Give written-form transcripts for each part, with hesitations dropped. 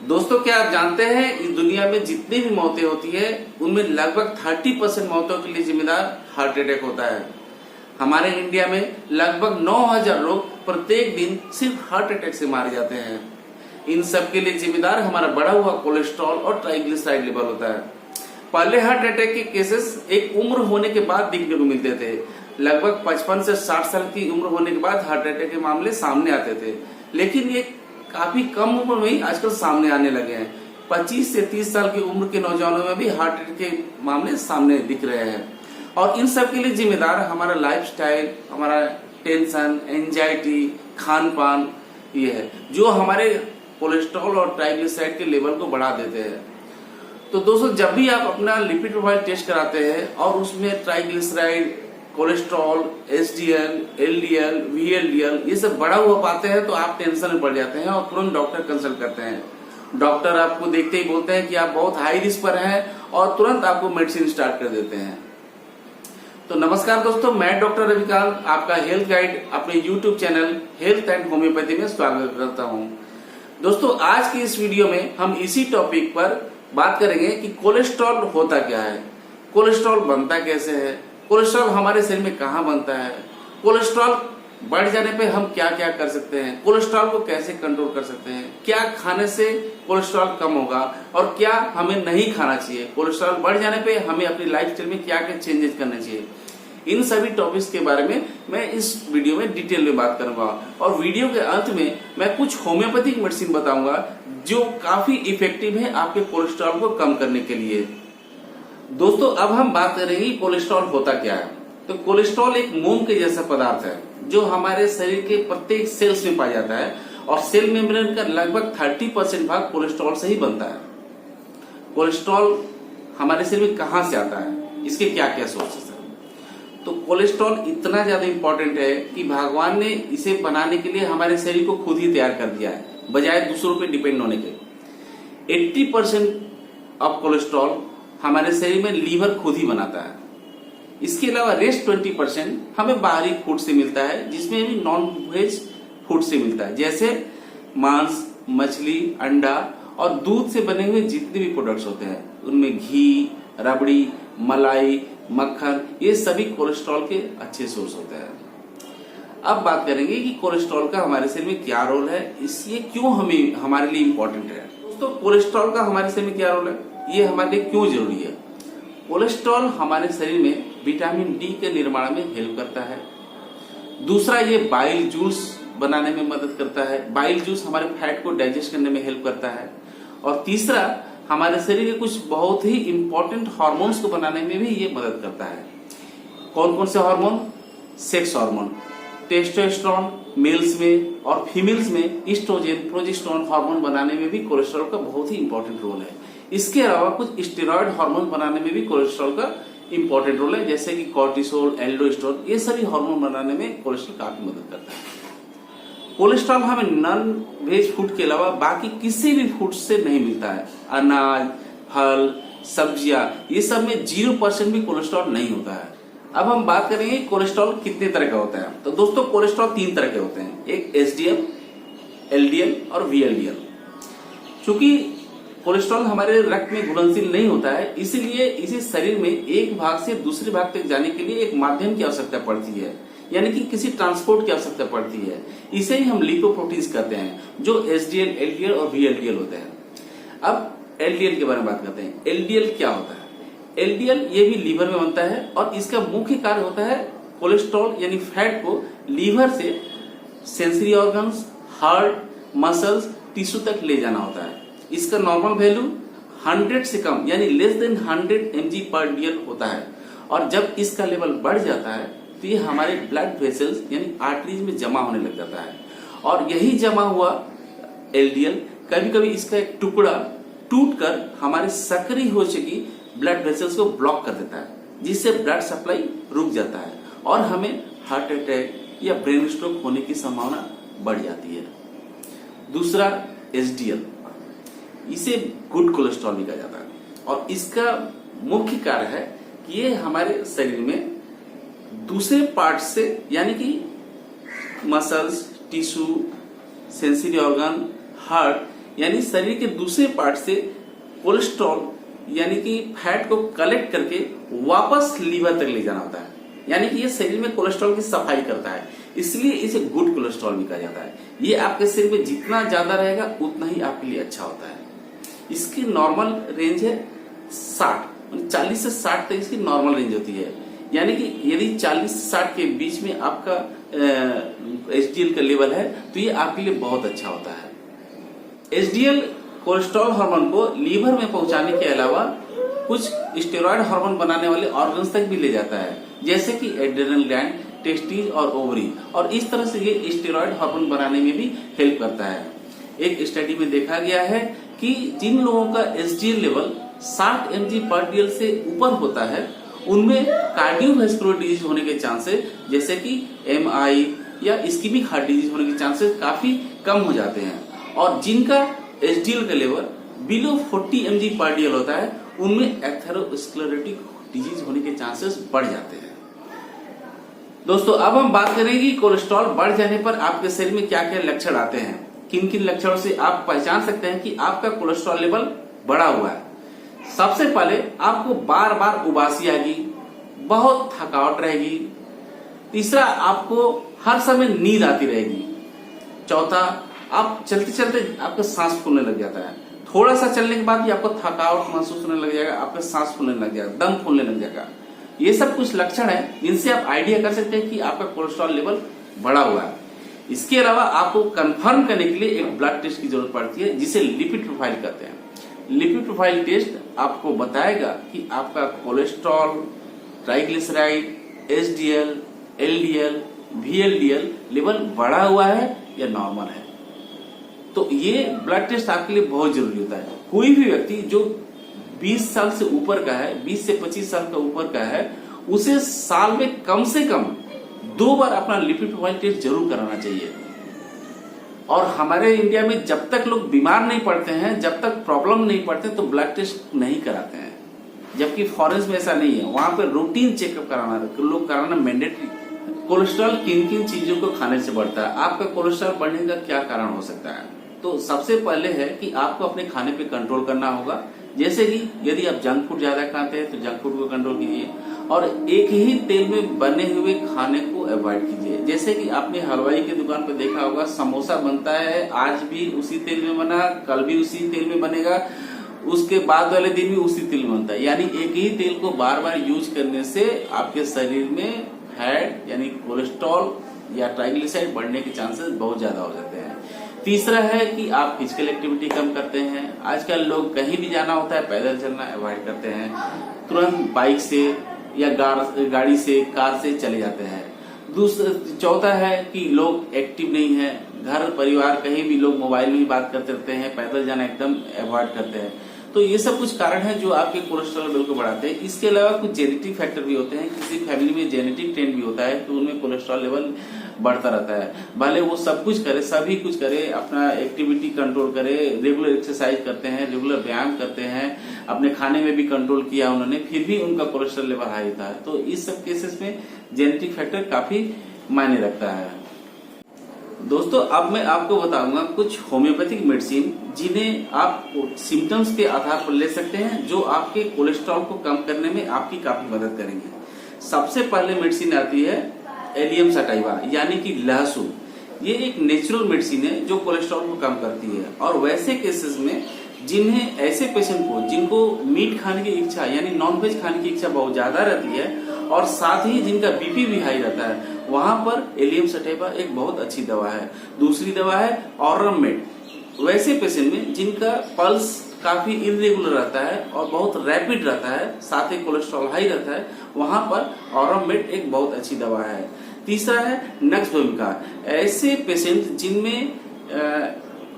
दोस्तों, क्या आप जानते हैं इस दुनिया में जितनी भी मौतें होती है उनमें लगभग 30% मौतों के लिए जिम्मेदार हार्ट अटैक होता है। हमारे इंडिया में लगभग 9000 लोग प्रत्येक दिन सिर्फ हार्ट अटैक से मारे जाते हैं। इन सब के लिए जिम्मेदार हमारा बढ़ा हुआ कोलेस्ट्रॉल और ट्राइग्लिसराइड लेवल होता है। पहले हार्ट अटैक के केसेस एक उम्र होने के बाद दिखने को मिलते थे। लगभग 55 से 60 साल की उम्र होने के बाद हार्ट अटैक के मामले सामने आते थे, लेकिन ये काफी कम उम्र में ही आजकल सामने आने लगे हैं। 25 से 30 साल की उम्र के नौजवानों में भी हार्ट अटैक के मामले सामने दिख रहे हैं। और इन सब के लिए जिम्मेदार हमारा लाइफस्टाइल, हमारा टेंशन, एंजाइटी, खान पान ये है जो हमारे कोलेस्ट्रॉल और ट्राइग्लिसराइड के लेवल को बढ़ा देते हैं। तो दोस्तों, जब भी आप अपना लिपिड प्रोफाइल टेस्ट कराते हैं और उसमें triglyceride, cholesterol, SDL, LDL, VLDL ये सब बढ़ा हुआ पाते हैं तो आप टेंशन में पड़ जाते हैं और तुरंत डॉक्टर कंसल्ट करते हैं। डॉक्टर आपको देखते ही बोलते हैं कि आप बहुत हाई रिस्क पर हैं और तुरंत आपको मेडिसिन स्टार्ट कर देते हैं। तो नमस्कार दोस्तों, मैं डॉक्टर रविकांत आपका हेल्थ गाइड अपने YouTube channel health and homeopathy में स्वागत करता हूं। दोस्तों, आज की इस वीडियो में हम इसी टॉपिक पर बात करेंगे कि कोलेस्ट्रॉल होता क्या है, कोलेस्ट्रॉल बनता कैसे है, कोलेस्ट्रॉल हमारे शरीर में कहाँ बनता है, कोलेस्ट्रॉल बढ़ जाने पे हम क्या क्या कर सकते हैं, कोलेस्ट्रॉल को कैसे कंट्रोल कर सकते हैं, क्या खाने से कोलेस्ट्रॉल कम होगा और क्या हमें नहीं खाना चाहिए, कोलेस्ट्रॉल बढ़ जाने पे हमें अपनी लाइफस्टाइल में क्या क्या चेंजेस करने चाहिए। इन सभी टॉपिक्स के बारे में मैं इस वीडियो में डिटेल में बात करूंगा और वीडियो के अंत में मैं कुछ होम्योपैथिक मेडिसिन बताऊंगा जो काफी इफेक्टिव है आपके कोलेस्ट्रॉल को कम करने के लिए। दोस्तों, अब हम बात करेंगे कोलेस्ट्रॉल होता क्या है। तो कोलेस्ट्रॉल एक मोम के जैसा पदार्थ है जो हमारे शरीर के प्रत्येक सेल्स में पाया जाता है और सेल मेम्ब्रेन का लगभग 30% भाग कोलेस्ट्रॉल से ही बनता है। कोलेस्ट्रॉल हमारे शरीर में कहां से आता है, इसके क्या क्या सोर्सेस हैं। तो कोलेस्ट्रॉल इतना ज्यादा इंपॉर्टेंट है कि भगवान ने इसे बनाने के लिए हमारे शरीर को खुद ही तैयार कर दिया है, बजाय दूसरों पे डिपेंड होने के। 80% ऑफ कोलेस्ट्रॉल हमारे शरीर में लीवर खुद ही बनाता है। इसके अलावा रेस्ट 20% हमें बाहरी फूड से मिलता है, जिसमें भी नॉन वेज फूड से मिलता है, जैसे मांस, मछली, अंडा और दूध से बने हुए जितने भी प्रोडक्ट्स होते हैं उनमें घी, रबड़ी, मलाई, मक्खन ये सभी कोलेस्ट्रॉल के अच्छे सोर्स होते हैं। अब बात करेंगे कि कोलेस्ट्रॉल का हमारे शरीर में क्या रोल है, इसलिए क्यों हमारे लिए इम्पोर्टेंट है। दोस्तों, कोलेस्ट्रॉल का हमारे शरीर में क्या रोल है, ये हमारे लिए क्यों जरूरी है। कोलेस्ट्रॉल हमारे शरीर में विटामिन डी के निर्माण में हेल्प करता है। दूसरा, ये बाइल जूस बनाने में मदद करता है, बाइल जूस हमारे फैट को डाइजेस्ट करने में हेल्प करता है। और तीसरा, हमारे शरीर के कुछ बहुत ही इंपॉर्टेंट हार्मोन्स को बनाने में भी ये मदद करता है। कौन कौन से hormone, sex hormone, testosterone males में और फीमेल्स में ईस्ट्रोजन, प्रोजेस्टेरोन हार्मोन बनाने में भी कोलेस्ट्रॉल का बहुत ही इंपॉर्टेंट रोल है। इसके अलावा कुछ स्टेरॉइड हार्मोन बनाने में भी कोलेस्ट्रॉल का इंपॉर्टेंट रोल है, जैसे कि कॉर्टिसोल, एल्डोस्टेरोन ये सभी हार्मोन बनाने में कोलेस्ट्रॉल काफी मदद करता है। कोलेस्ट्रॉल हमें नॉन वेज फूड के अलावा बाकी किसी भी फूड से नहीं मिलता है। अनाज, फल, सब्जियां ये सब में 0% भी कोलेस्ट्रॉल नहीं होता है। अब हम बात करेंगे कोलेस्ट्रॉल कितने तरह का होता है। तो दोस्तों, कोलेस्ट्रॉल 3 तरह के होते हैं, एक एसडीएल, एलडीएल और वीएलडीएल। चूंकि कोलेस्ट्रॉल हमारे रक्त में घुलनशील नहीं होता है, इसीलिए इसे शरीर में एक भाग से दूसरे भाग तक जाने के लिए एक माध्यम की आवश्यकता पड़ती है, यानी कि किसी ट्रांसपोर्ट की आवश्यकता पड़ती है। इसे ही हम लिपोप्रोटीन्स कहते हैं, जो एसडीएल, एलडीएल और वीएलडीएल होते हैं। अब एलडीएल के बारे में बात करते हैं। एलडीएल क्या होता है। एलडीएल ये भी लीवर में बनता है और इसका मुख्य कार्य होता है कोलेस्ट्रॉल यानी फैट को लीवर से sensory organs, heart, muscles, tissue तक ले जाना होता है। इसका नॉर्मल वैल्यू 100 से कम यानी लेस देन 100 mg पर DL होता है और जब इसका लेवल बढ़ जाता है तो ये हमारे ब्लड वेसल्स यानी आर्टरीज में जमा होने लग जाता है और यही जमा हुआ एलडीएल कभी कभी इसका एक टुकड़ा टूटकर हमारे सक्रिय हो चुकी ब्लड वेसल्स को ब्लॉक कर देता है, जिससे ब्लड सप्लाई रुक जाता है और हमें हार्ट अटैक या ब्रेन स्ट्रोक होने की संभावना बढ़ जाती है। दूसरा, एसडीएल, इसे गुड कोलेस्ट्रॉल भी कहा जाता है और इसका मुख्य कार्य है कि ये हमारे शरीर में दूसरे पार्ट से यानी कि muscles, tissue, sensory organ, heart यानी शरीर के दूसरे पार्ट से कोलेस्ट्रॉल यानी कि फैट को कलेक्ट करके वापस लीवर तक ले जाना होता है। यानी कि ये शरीर में कोलेस्ट्रॉल की सफाई करता है, इसलिए इसे गुड कोलेस्ट्रॉल भी कहा जाता है। ये आपके शरीर में जितना ज्यादा रहेगा उतना ही आपके लिए अच्छा होता है। इसकी नॉर्मल रेंज है 40 से 60 तक इसकी नॉर्मल रेंज होती है। यानी कि यदि 40 से 60 के बीच में आपका एचडीएल का लेवल है तो ये आपके लिए बहुत अच्छा होता है। एचडीएल कोलेस्ट्रॉल हार्मोन को लीवर में पहुंचाने के अलावा कुछ स्टेरॉयड हार्मोन बनाने वाले ऑर्गन्स तक भी ले जाता है, जैसे कि एड्रेनल ग्लैंड, टेस्टिस और ओवरी, और इस तरह से ये स्टेरॉयड हार्मोन बनाने में भी हेल्प करता है। एक स्टडी में देखा गया है कि जिन लोगों का एचडीएल लेवल 60 mg/dl से ऊपर होता है उनमें कार्डियोवैस्कुलर डिजीज होने के चांसेस जैसे कि एमआई या इस्कीमिक हार्ट डिजीज होने के चांसेस काफी कम हो जाते हैं, और जिनका एचडीएल का लेवल बिलो 40 mg/dl होता है उनमें एथेरोस्क्लेरोटिक डिजीज होने के चांसेस बढ़ जाते हैं। दोस्तों अब हम बात करेंगे कि कोलेस्ट्रॉल बढ़ जाने पर आपके शरीर में क्या क्या लक्षण आते हैं, किन किन लक्षणों से आप पहचान सकते हैं कि आपका कोलेस्ट्रॉल लेवल बढ़ा हुआ है। सबसे पहले आपको बार बार उबासी आएगी, बहुत थकावट रहेगी। तीसरा, आपको हर समय नींद आती रहेगी। चौथा, आप चलते चलते आपका सांस फूलने लग जाता है। थोड़ा सा चलने के बाद ही आपको थकावट महसूस होने लग जाएगा, आपका सांस फूलने लग जाएगा, दम फूलने लग जाएगा। ये सब कुछ लक्षण है जिनसे आप आइडिया कर सकते हैं कि आपका कोलेस्ट्रॉल लेवल बढ़ा हुआ है। इसके अलावा आपको कंफर्म करने के लिए एक ब्लड टेस्ट की जरूरत पड़ती है जिसे लिपिड प्रोफाइल कहते हैं। लिपिड प्रोफाइल टेस्ट आपको बताएगा कि आपका cholesterol, triglyceride, HDL, LDL, VLDL level बढ़ा हुआ है या नॉर्मल है। तो ये ब्लड टेस्ट आपके लिए बहुत जरूरी होता है। कोई भी व्यक्ति जो 20 साल से ऊपर का है, 20 से 25 साल का ऊपर का है, उसे साल में कम से कम 2 बार अपना लिपिड प्रोफाइल टेस्ट जरूर कराना चाहिए। और हमारे इंडिया में जब तक लोग बीमार नहीं पड़ते हैं, जब तक प्रॉब्लम नहीं पड़ते, तो ब्लड टेस्ट नहीं कराते हैं। जबकि फॉरेन में ऐसा नहीं है, वहां पर रूटीन चेकअप कराना मैंडेटरी। कोलेस्ट्रॉल किन किन चीजों को खाने से बढ़ता है, आपका कोलेस्ट्रॉल बढ़ने का क्या कारण हो सकता है? तो सबसे पहले है कि आपको अपने खाने पे कंट्रोल करना होगा। जैसे कि यदि आप जंक फूड ज्यादा खाते हैं तो जंक फूड को कंट्रोल कीजिए, और एक ही तेल में बने हुए खाने को अवॉइड कीजिए। जैसे कि आपने हलवाई की दुकान पर देखा होगा, समोसा बनता है, आज भी उसी तेल में बना, कल भी उसी तेल में बनेगा, उसके बाद वाले दिन भी उसी तेल में बनता है। यानी एक ही तेल को बार बार यूज करने से आपके शरीर में फैट यानी कोलेस्ट्रॉल या ट्राइग्लिसराइड बढ़ने के चांसेस बहुत ज्यादा हो जाते हैं। तीसरा है कि आप फिजिकल एक्टिविटी कम करते हैं। आजकल लोग कहीं भी जाना होता है पैदल चलना अवॉइड करते हैं, तुरंत बाइक से या गाड़ी से, कार से चले जाते हैं। चौथा है कि लोग एक्टिव नहीं है, घर परिवार कहीं भी लोग मोबाइल में ही बात करते रहते हैं, पैदल जाना एकदम अवॉइड करते हैं। तो ये सब कुछ कारण है जो आपके कोलेस्ट्रॉल लेवल को बढ़ाते हैं। इसके अलावा कुछ जेनेटिक फैक्टर भी होते हैं, किसी फैमिली में जेनेटिक ट्रेंड भी होता है तो उनमें कोलेस्ट्रॉल लेवल बढ़ता रहता है। भले वो सब कुछ करे, सभी कुछ करे, अपना एक्टिविटी कंट्रोल करे, रेगुलर एक्सरसाइज करते हैं, रेगुलर व्यायाम करते हैं, अपने खाने में भी कंट्रोल किया उन्होंने, फिर भी उनका कोलेस्ट्रॉल लेवल हाई था। तो इस सब केसेस में जेनेटिक फैक्टर काफी मायने रखता है। दोस्तों अब मैं आपको बताऊंगा कुछ होम्योपैथिक मेडिसिन जिन्हें आप सिम्टम्स के आधार पर ले सकते हैं, जो आपके कोलेस्ट्रॉल को कम करने में आपकी काफी मदद करेंगे। सबसे पहले मेडिसिन आती है एलियम सटाइवा यानी कि लहसुन। ये एक नेचुरल मेडिसिन है जो कोलेस्ट्रॉल को कम करती है। और वैसे केसेस में जिन्हें ऐसे पेशेंट को जिनको मीट खाने की इच्छा यानी नॉनवेज खाने की इच्छा बहुत ज्यादा रहती है और साथ ही जिनका बीपी भी हाई रहता है, वहां पर एलियम सटाइवा एक बहुत अच्छी दवा है। दूसरी दवा है ऑर्रममेट। वैसे पेशेंट में जिनका पल्स काफी इरेगुलर रहता है और बहुत रैपिड रहता है, साथ ही कोलेस्ट्रॉल हाई रहता है, वहां पर ऑर्रममेट एक बहुत अच्छी दवा है। तीसरा है नक्स भूमिका। ऐसे पेशेंट जिनमें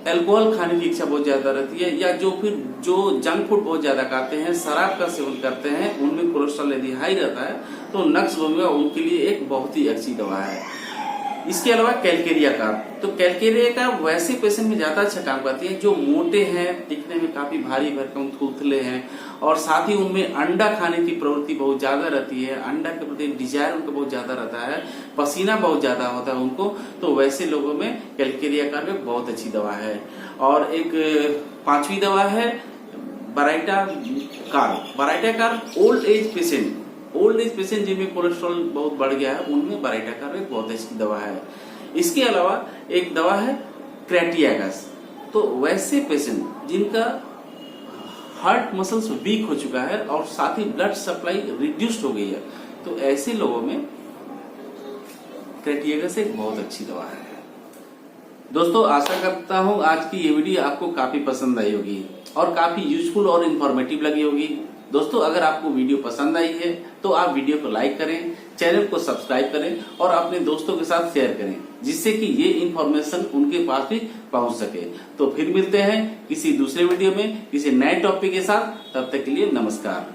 अल्कोहल खाने की इच्छा बहुत ज्यादा रहती है या जो जंक फूड बहुत ज्यादा खाते हैं, शराब का सेवन करते हैं, उनमें कोलेस्ट्रॉल यदि हाई रहता है तो नक्स भूमिका उनके लिए एक बहुत ही अच्छी दवा है। इसके अलावा कैलकेरिया का, तो कैलकेरिया का वैसे पेशेंट में ज्यादा अच्छा काम करती है जो मोटे हैं, दिखने में काफी भारी भरकम थूथले हैं और साथ ही उनमें अंडा खाने की प्रवृत्ति बहुत ज्यादा रहती है, अंडा के प्रति डिजायर उनको बहुत ज्यादा रहता है, पसीना बहुत ज्यादा होता है उनको, तो वैसे लोगों में कैलकेरिया का भी बहुत अच्छी दवा है। और एक पांचवी दवा है Baryta car. Old age patient जिनमें कोलेस्ट्रॉल बहुत बढ़ गया है उनमें बराइटा कार एक बहुत अच्छी दवा है। इसके अलावा एक दवा है क्रैटियागस। तो वैसे पेशेंट जिनका हार्ट मसल्स वीक हो चुका है और साथ ही ब्लड सप्लाई रिड्यूस्ड हो गई है, तो ऐसे लोगों में क्रैटियागस एक बहुत अच्छी दवा है। दोस्तों, आशा करता हूं आज की ये वीडियो आपको काफी पसंद आई होगी और काफी यूजफुल और इन्फॉर्मेटिव लगी होगी। दोस्तों, अगर आपको वीडियो पसंद आई है तो आप वीडियो को लाइक करें, चैनल को सब्सक्राइब करें और अपने दोस्तों के साथ शेयर करें, जिससे कि ये इन्फॉर्मेशन उनके पास भी पहुंच सके। तो फिर मिलते हैं किसी दूसरे वीडियो में किसी नए टॉपिक के साथ। तब तक के लिए नमस्कार।